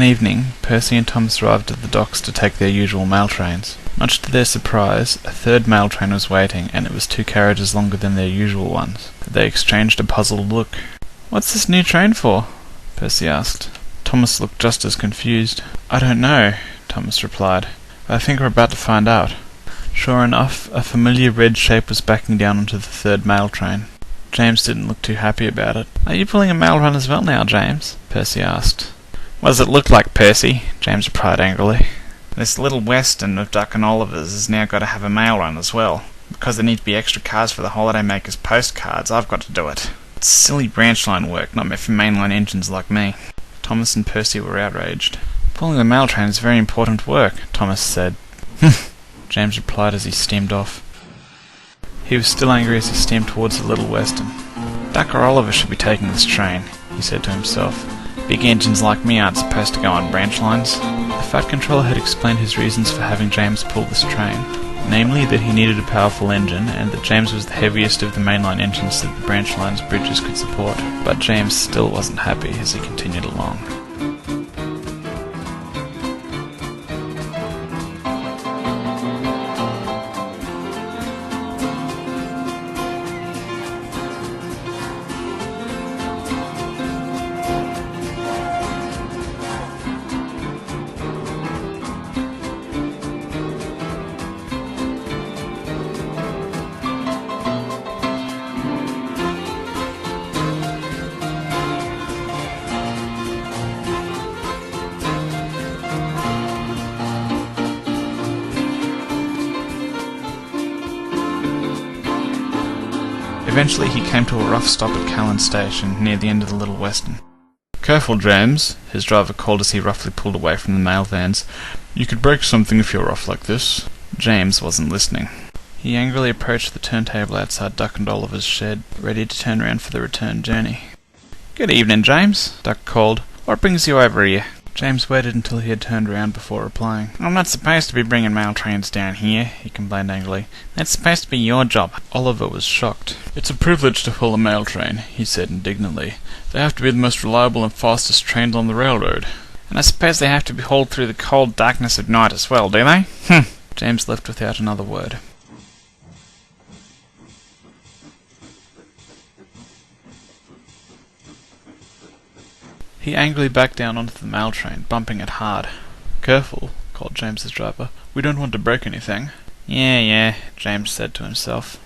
evening, Percy and Thomas arrived at the docks to take their usual mail trains. Much to their surprise, a third mail train was waiting, and it was 2 carriages longer than their usual ones. They exchanged a puzzled look. "What's this new train for?" Percy asked. Thomas looked just as confused. "I don't know," Thomas replied. "I think we're about to find out." Sure enough, a familiar red shape was backing down onto the third mail train. James didn't look too happy about it. "Are you pulling a mail run as well now, James?" Percy asked. "What does it look like, Percy?" James replied angrily. "This little western of Duck and Oliver's has now got to have a mail run as well. Because there need to be extra cars for the holidaymakers' postcards, I've got to do it. It's silly branch line work, not meant for mainline engines like me." Thomas and Percy were outraged. "Pulling the mail train is very important work," Thomas said. James replied as he steamed off. He was still angry as he steamed towards the Little Western. "Duck or Oliver should be taking this train," he said to himself. "Big engines like me aren't supposed to go on branch lines." The Fat Controller had explained his reasons for having James pull this train, namely that he needed a powerful engine and that James was the heaviest of the mainline engines that the branch line's bridges could support. But James still wasn't happy as he continued along. Eventually he came to a rough stop at Callan Station, near the end of the Little Western. "Careful, James," his driver called as he roughly pulled away from the mail vans. "You could break something if you're rough like this." James wasn't listening. He angrily approached the turntable outside Duck and Oliver's shed, ready to turn around for the return journey. "Good evening, James," Duck called. "What brings you over here?" James waited until he had turned around before replying. "I'm not supposed to be bringing mail trains down here," he complained angrily. "That's supposed to be your job." Oliver was shocked. "It's a privilege to pull a mail train," he said indignantly. "They have to be the most reliable and fastest trains on the railroad." "And I suppose they have to be hauled through the cold darkness of night as well, do they?" James left without another word. He angrily backed down onto the mail train, bumping it hard. "Careful," called James's driver. "We don't want to break anything." Yeah, James said to himself.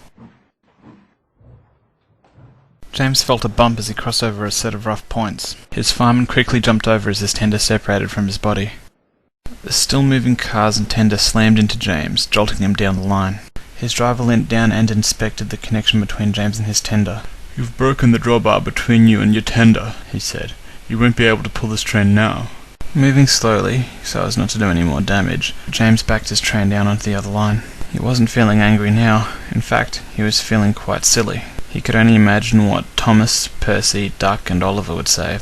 James felt a bump as he crossed over a set of rough points. His fireman quickly jumped over as his tender separated from his body. The still-moving cars and tender slammed into James, jolting him down the line. His driver leant down and inspected the connection between James and his tender. "You've broken the drawbar between you and your tender," he said. "You won't be able to pull this train now." Moving slowly, so as not to do any more damage, James backed his train down onto the other line. He wasn't feeling angry now. In fact, he was feeling quite silly. He could only imagine what Thomas, Percy, Duck and Oliver would say.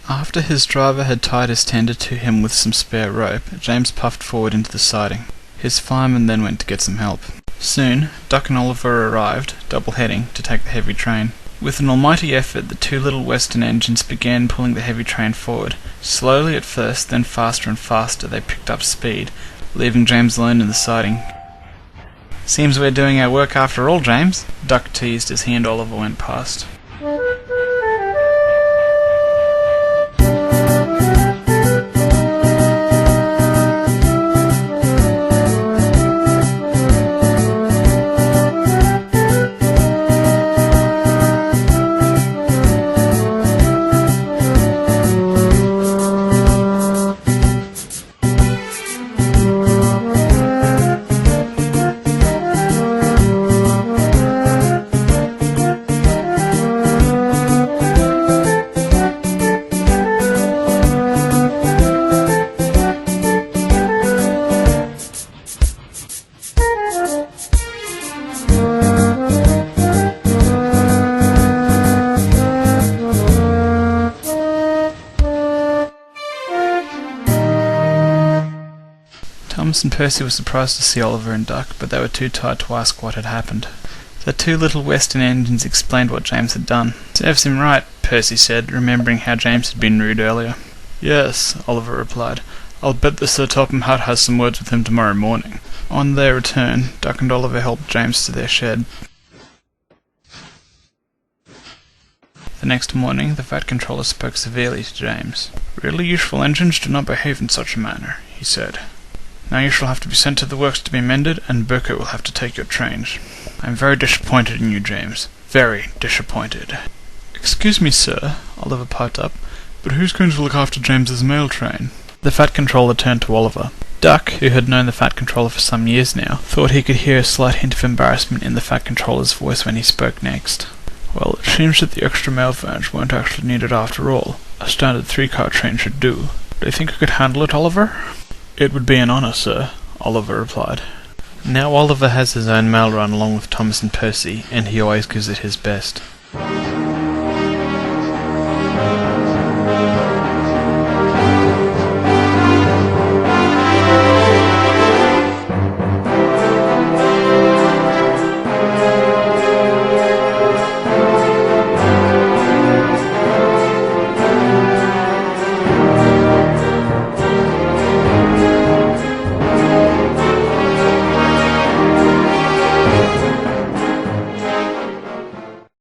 After his driver had tied his tender to him with some spare rope, James puffed forward into the siding. His fireman then went to get some help. Soon, Duck and Oliver arrived, double-heading, to take the heavy train. With an almighty effort, the 2 Little Western engines began pulling the heavy train forward. Slowly at first, then faster and faster, they picked up speed, leaving James alone in the siding. "Seems we're doing our work after all, James," Duck teased as he and Oliver went past. Thomas and Percy were surprised to see Oliver and Duck, but they were too tired to ask what had happened. The 2 Little Western engines explained what James had done. "Serves him right," Percy said, remembering how James had been rude earlier. Yes, Oliver replied. I'll bet the Sir Topham Hatt has some words with him tomorrow morning. On their return, Duck and Oliver helped James to their shed. The next morning, the Fat Controller spoke severely to James. Really useful engines do not behave in such a manner, he said. Now you shall have to be sent to the works to be mended, and Burkett will have to take your trains. I am very disappointed in you, James. Very disappointed. Excuse me, sir, Oliver piped up, but who's going to look after James's mail train? The Fat Controller turned to Oliver. Duck, who had known the Fat Controller for some years now, thought he could hear a slight hint of embarrassment in the Fat Controller's voice when he spoke next. Well, it seems that the extra mail vans weren't actually needed after all. A standard 3-car train should do. Do you think you could handle it, Oliver? It would be an honour, sir, Oliver replied. Now Oliver has his own mail run along with Thomas and Percy, and he always gives it his best.